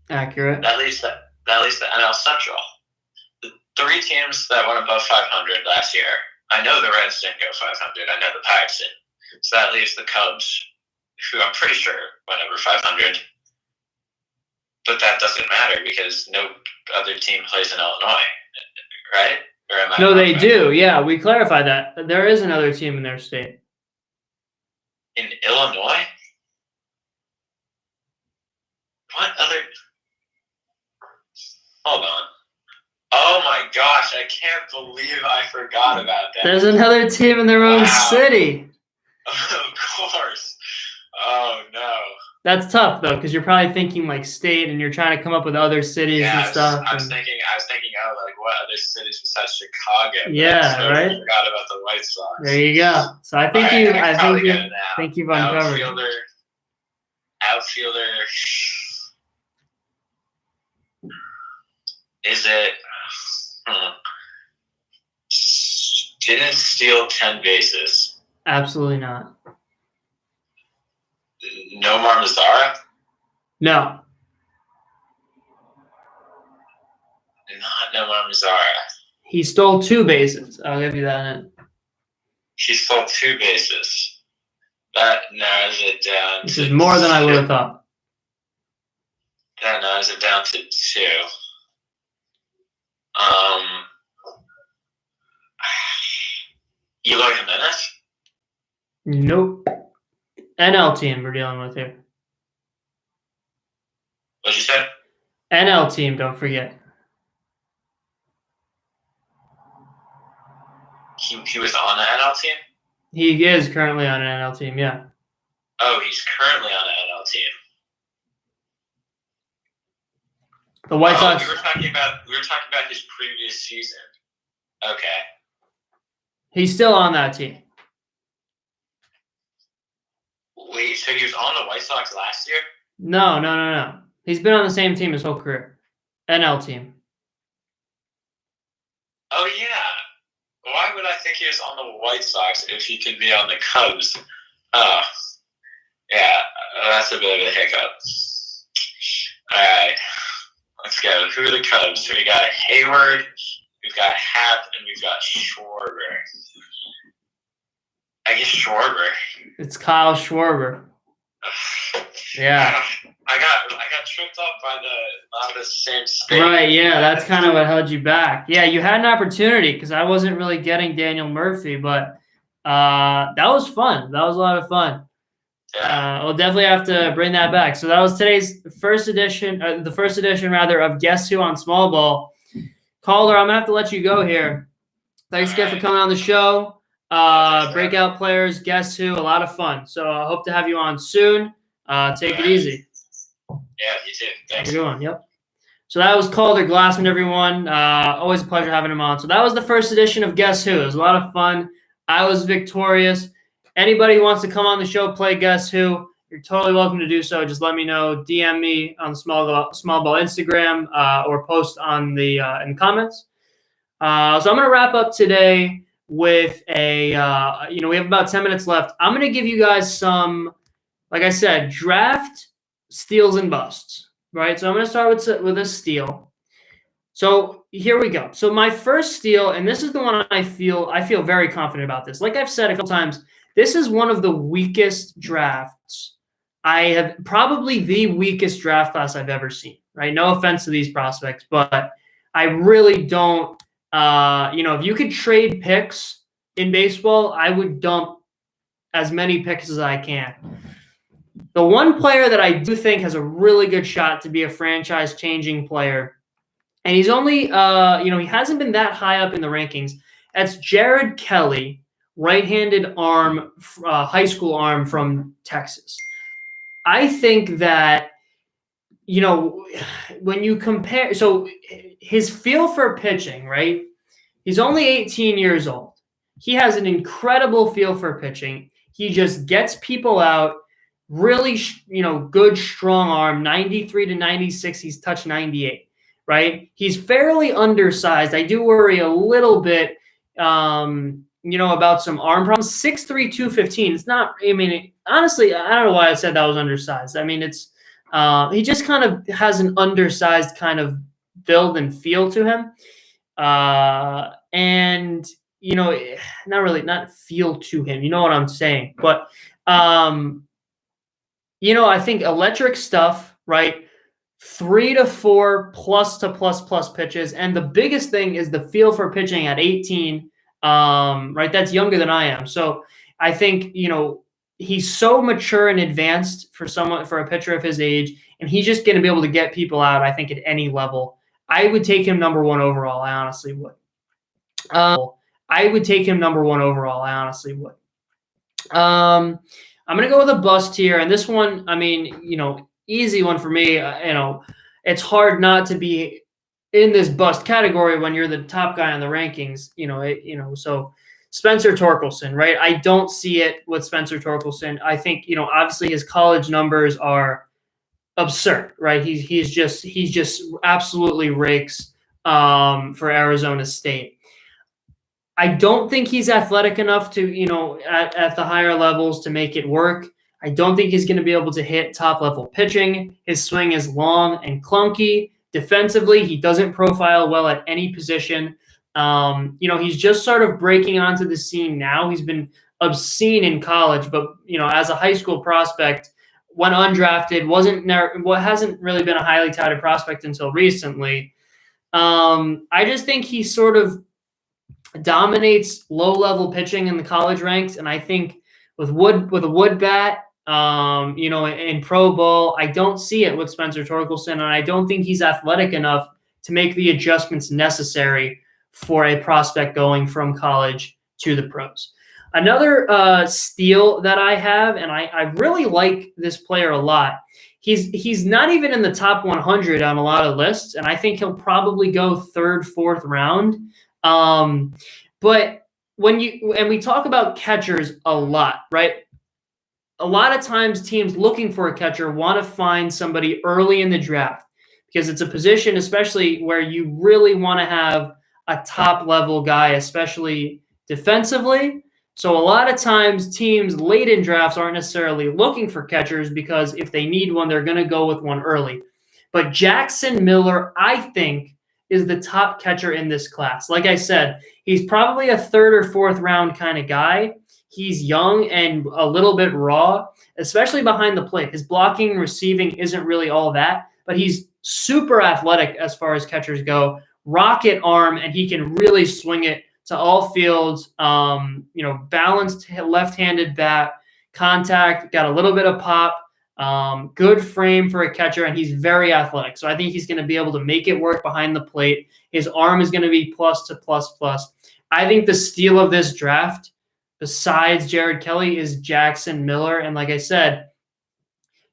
Accurate. That leaves the NL Central. The 3 teams that went above 500 last year. I know the Reds didn't go 500. I know the Pirates didn't. So that leaves the Cubs, who I'm pretty sure went over 500. But that doesn't matter because no other team plays in Illinois, right? Or am I No, they wrong? do. Yeah, we clarified that. There is another team in their state. In Illinois? What other? Hold on. Oh my gosh, I can't believe I forgot about that. There's another team in their own city. Of course. Oh no. That's tough though, because you're probably thinking like state, and you're trying to come up with other cities and stuff. I was thinking, oh, like what other cities besides Chicago? Yeah, I right. forgot about the White Sox. There you go. So I think you've uncovered. Outfielder. Is it? Didn't steal 10 bases. Absolutely not. Nomar Mazara? No. Not Nomar Mazara. He stole 2 bases. I'll give you that. He stole 2 bases. That narrows it down. Which is more than I would have thought. That narrows it down to 2. Eloy Jimenez? Nope. NL team we're dealing with here. What'd you say? NL team, don't forget. He was on the NL team? He is currently on an NL team, yeah. Oh, he's currently on an NL team. The White Sox. We were talking about his previous season. Okay. He's still on that team. Wait, so he was on the White Sox last year? No. He's been on the same team his whole career. NL team. Oh, yeah. Why would I think he was on the White Sox if he could be on the Cubs? Oh, yeah, that's a bit of a hiccup. All right, let's go. Who are the Cubs? We got Hayward, we've got Happ, and we've got Schwarber. I guess Schwarber. It's Kyle Schwarber. Yeah. I got tripped up by not the same state. Right, yeah, that's kind of what held you back. Yeah, you had an opportunity because I wasn't really getting Daniel Murphy, but that was fun. That was a lot of fun. Yeah. We'll definitely have to bring that back. So that was today's first edition of Guess Who on Small Ball. Calder, I'm going to have to let you go here. Thanks again for coming on the show. Breakout players, Guess Who, a lot of fun. So I hope to have you on soon. Take it easy. Yeah, you too. Thanks. Have a good one. Yep. So that was Calder Glassman, everyone. Always a pleasure having him on. So that was the first edition of Guess Who. It was a lot of fun. I was victorious. Anybody who wants to come on the show, play Guess Who, you're totally welcome to do so. Just let me know. DM me on Small Ball Instagram or post on the in the comments. So I'm going to wrap up today with we have about 10 minutes left. I'm going to give you guys some, like I said, draft steals and busts, right? So I'm going to start with a steal. So here we go. So my first steal, and this is the one I feel very confident about this. Like I've said a couple times, this is one of the weakest drafts. I have probably the weakest draft class I've ever seen, right? No offense to these prospects, but I really don't, if you could trade picks in baseball, I would dump as many picks as I can. The one player that I do think has a really good shot to be a franchise-changing player, and he's only, he hasn't been that high up in the rankings. That's Jared Kelly, right-handed arm, high school arm from Texas. I think that, when you compare, so his feel for pitching, right? He's only 18 years old. He has an incredible feel for pitching. He just gets people out. Really, good, strong arm, 93 to 96. He's touched 98, right? He's fairly undersized. I do worry a little bit, about some arm problems. 6'3", 215. It's not. I mean, honestly, I don't know why I said that was undersized. I mean, it's he just kind of has an undersized kind of build and feel to him, and not feel to him. You know what I'm saying? But I think electric stuff, right? 3 to 4 plus to plus plus pitches. And the biggest thing is the feel for pitching at 18, right? That's younger than I am. So I think, he's so mature and advanced for a pitcher of his age, and he's just going to be able to get people out, I think, at any level. I would take him number 1 overall. I honestly would. I would take him number 1 overall. I honestly would. I'm going to go with a bust here. And this one, I mean, easy one for me. It's hard not to be in this bust category when you're the top guy on the rankings. So Spencer Torkelson, right? I don't see it with Spencer Torkelson. I think obviously his college numbers are absurd, right? He's just absolutely rakes for Arizona State. I don't think he's athletic enough to, at the higher levels to make it work. I don't think he's going to be able to hit top-level pitching. His swing is long and clunky. Defensively, he doesn't profile well at any position. He's just sort of breaking onto the scene now. He's been obscene in college, but, as a high school prospect, when undrafted, hasn't really been a highly touted prospect until recently. I just think he sort of dominates low-level pitching in the college ranks, and I think with a wood bat, in pro ball, I don't see it with Spencer Torkelson, and I don't think he's athletic enough to make the adjustments necessary for a prospect going from college to the pros. Another steal that I have, and I really like this player a lot. He's not even in the top 100 on a lot of lists, and I think he'll probably go 3rd, 4th round. But when we talk about catchers a lot, right? A lot of times teams looking for a catcher want to find somebody early in the draft because it's a position, especially where you really want to have a top level guy, especially defensively. So a lot of times teams late in drafts aren't necessarily looking for catchers because if they need one, they're going to go with one early. But Jackson Miller, I think, is the top catcher in this class. Like I said, he's probably a 3rd or 4th round kind of guy. He's young and a little bit raw, especially behind the plate. His blocking and receiving isn't really all that, but he's super athletic as far as catchers go. Rocket arm, and he can really swing it to all fields. Balanced left-handed bat, contact, got a little bit of pop. Good frame for a catcher, and he's very athletic. So I think he's going to be able to make it work behind the plate. His arm is going to be plus to plus plus. I think the steal of this draft, besides Jared Kelly, is Jackson Miller. And like I said,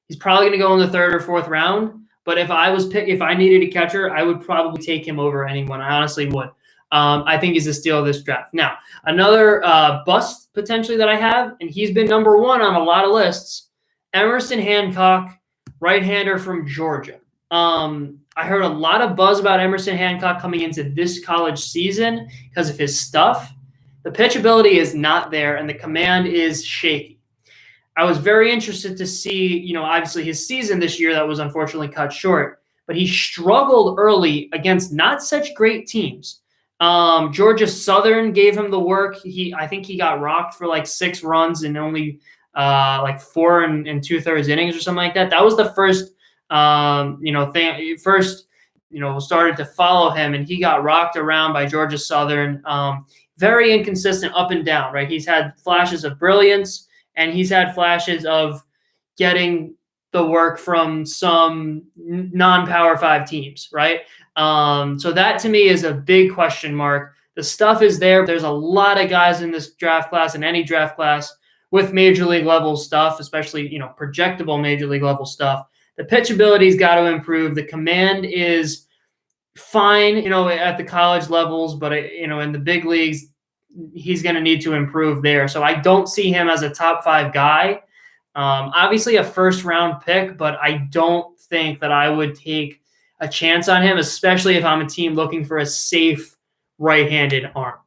he's probably going to go in the 3rd or 4th round. But if I needed a catcher, I would probably take him over anyone. I honestly would. I think he's a steal of this draft. Now, another bust potentially that I have, and he's been number 1 on a lot of lists, Emerson Hancock, right-hander from Georgia. I heard a lot of buzz about Emerson Hancock coming into this college season because of his stuff. The pitchability is not there, and the command is shaky. I was very interested to see, obviously his season this year that was unfortunately cut short, but he struggled early against not such great teams. Georgia Southern gave him the work. I think he got rocked for like 6 runs in only 4 and 2/3 innings or something like that. That was the first, started to follow him, and he got rocked around by Georgia Southern. Very inconsistent up and down, right? He's had flashes of brilliance, and he's had flashes of getting the work from some non-Power 5 teams, right? So that to me is a big question mark. The stuff is there. There's a lot of guys in this draft class, in any draft class, with major league level stuff, especially, projectable major league level stuff. The pitchability's got to improve. The command is fine, at the college levels, but in the big leagues, he's going to need to improve there. So I don't see him as a top 5 guy. Obviously a 1st round pick, but I don't think that I would take a chance on him, especially if I'm a team looking for a safe right-handed arm.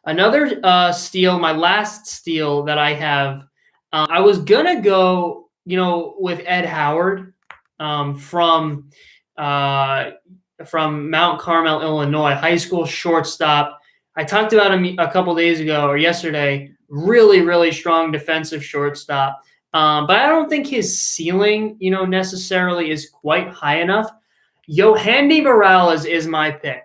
Another steal, my last steal that I have, I was gonna go, with Ed Howard from Mount Carmel, Illinois, high school shortstop. I talked about him a couple days ago or yesterday. Really, really strong defensive shortstop. But I don't think his ceiling, necessarily is quite high enough. Yohandy Morales is my pick.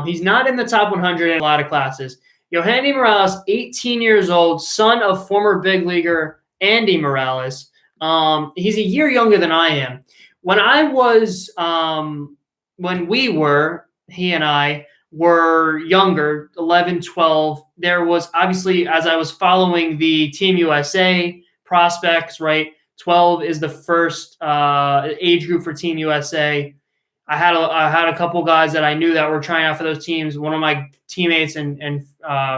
He's not in the top 100 in a lot of classes. Yohandy Morales, 18 years old, son of former big leaguer Andy Morales. He's a year younger than I am. He and I were younger, 11, 12, there was obviously, as I was following the Team USA prospects, right? 12 is the first age group for Team USA. I had a couple guys that I knew that were trying out for those teams. One of my teammates and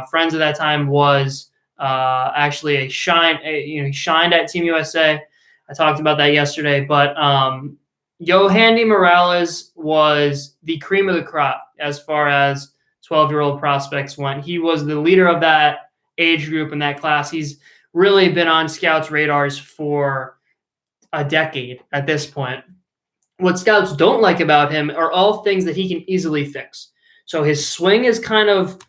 friends at that time was actually he shined at Team USA. I talked about that yesterday, but Yohandy Morales was the cream of the crop as far as 12-year-old prospects went. He was the leader of that age group in that class. He's really been on scouts' radars for a decade at this point. What scouts don't like about him are all things that he can easily fix. So his swing is kind of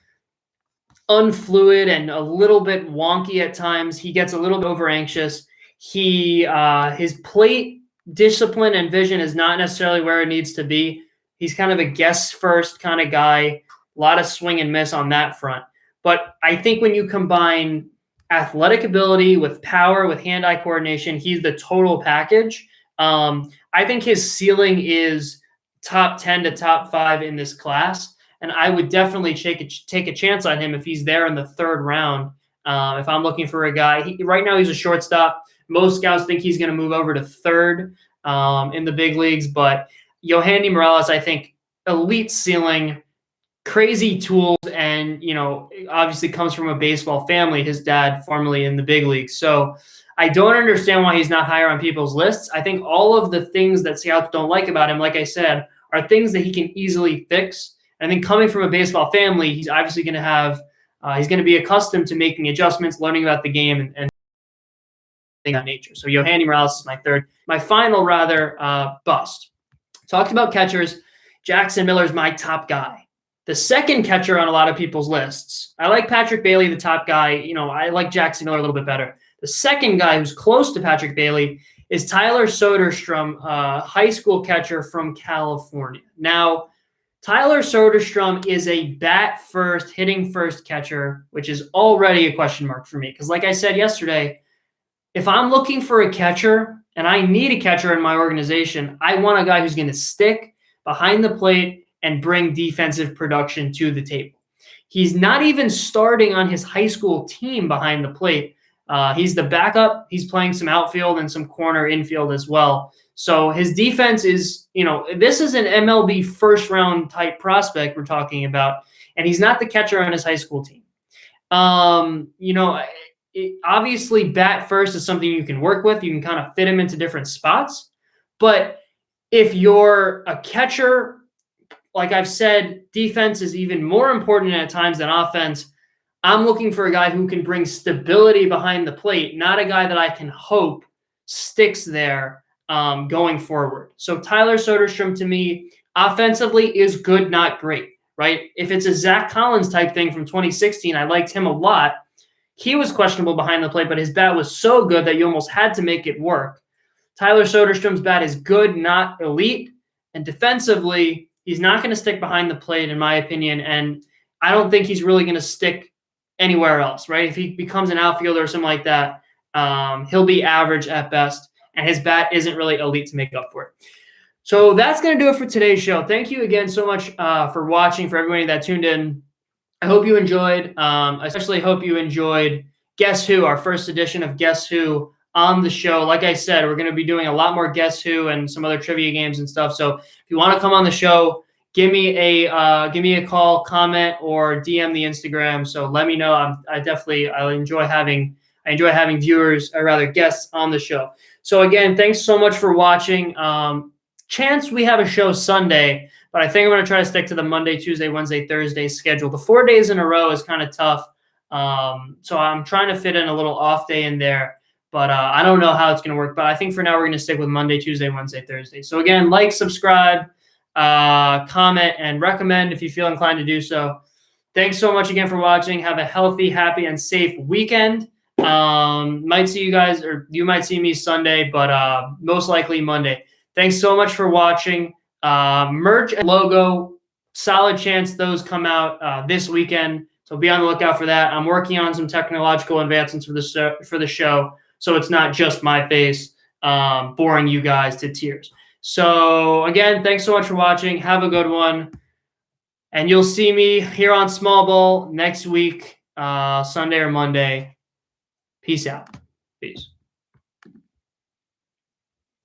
unfluid and a little bit wonky at times. He gets a little bit over anxious. His plate discipline and vision is not necessarily where it needs to be. He's kind of a guess first kind of guy. A lot of swing and miss on that front. But I think when you combine athletic ability with power, with hand-eye coordination, he's the total package. I think his ceiling is top 10 to top 5 in this class. And I would definitely take a chance on him if he's there in the third round. If I'm looking for a guy, right now he's a shortstop. Most scouts think he's going to move over to third in the big leagues. But Yohandy Morales, I think, elite ceiling, crazy tools, and, obviously comes from a baseball family. His dad formerly in the big leagues. So I don't understand why he's not higher on people's lists. I think all of the things that scouts don't like about him, like I said, are things that he can easily fix. And I think coming from a baseball family, he's obviously going to have he's going to be accustomed to making adjustments, learning about the game, and things of that nature. So Yohandy Morales is my third. My final, bust. Talked about catchers. Jackson Miller is my top guy. The second catcher on a lot of people's lists. I like Patrick Bailey, the top guy. I like Jackson Miller a little bit better. The second guy who's close to Patrick Bailey is Tyler Soderstrom, high school catcher from California. Now, Tyler Soderstrom is a bat first, hitting first catcher, which is already a question mark for me. Because like I said yesterday, if I'm looking for a catcher and I need a catcher in my organization, I want a guy who's going to stick behind the plate and bring defensive production to the table. He's not even starting on his high school team behind the plate. He's the backup. He's playing some outfield and some corner infield as well. So his defense is, this is an MLB first round type prospect we're talking about, and he's not the catcher on his high school team. Obviously bat first is something you can work with. You can kind of fit him into different spots. But if you're a catcher, like I've said, defense is even more important at times than offense. I'm looking for a guy who can bring stability behind the plate, not a guy that I can hope sticks there going forward. So Tyler Soderstrom, to me, offensively is good, not great, right? If it's a Zach Collins type thing from 2016, I liked him a lot. He was questionable behind the plate, but his bat was so good that you almost had to make it work. Tyler Soderstrom's bat is good, not elite. And defensively, he's not going to stick behind the plate, in my opinion. And I don't think he's really going to stick anywhere else, right? If he becomes an outfielder or something like that, he'll be average at best. And his bat isn't really elite to make up for it. So that's going to do it for today's show. Thank you again so much for watching, for everybody that tuned in. I hope you enjoyed, especially hope you enjoyed Guess Who, our first edition of Guess Who on the show. Like I said, we're going to be doing a lot more Guess Who and some other trivia games and stuff. So if you want to come on the show, give me a call, comment, or DM the Instagram. So let me know. I enjoy having viewers, or rather guests on the show. So again, thanks so much for watching. Chance we have a show Sunday, but I think I'm going to try to stick to the Monday, Tuesday, Wednesday, Thursday schedule. The 4 days in a row is kind of tough. So I'm trying to fit in a little off day in there, but I don't know how it's going to work. But I think for now, we're going to stick with Monday, Tuesday, Wednesday, Thursday. So again, like, subscribe, comment, and recommend if you feel inclined to do so. Thanks so much again for watching. Have a healthy, happy, and safe weekend. Might see you guys, or you might see me Sunday, but most likely Monday. Thanks so much for watching. Merch and logo, solid chance those come out this weekend. So be on the lookout for that. I'm working on some technological advancements for the show, so it's not just my face boring you guys to tears. So again, thanks so much for watching. Have a good one. And you'll see me here on Small Ball next week, Sunday or Monday. Peace out. Peace.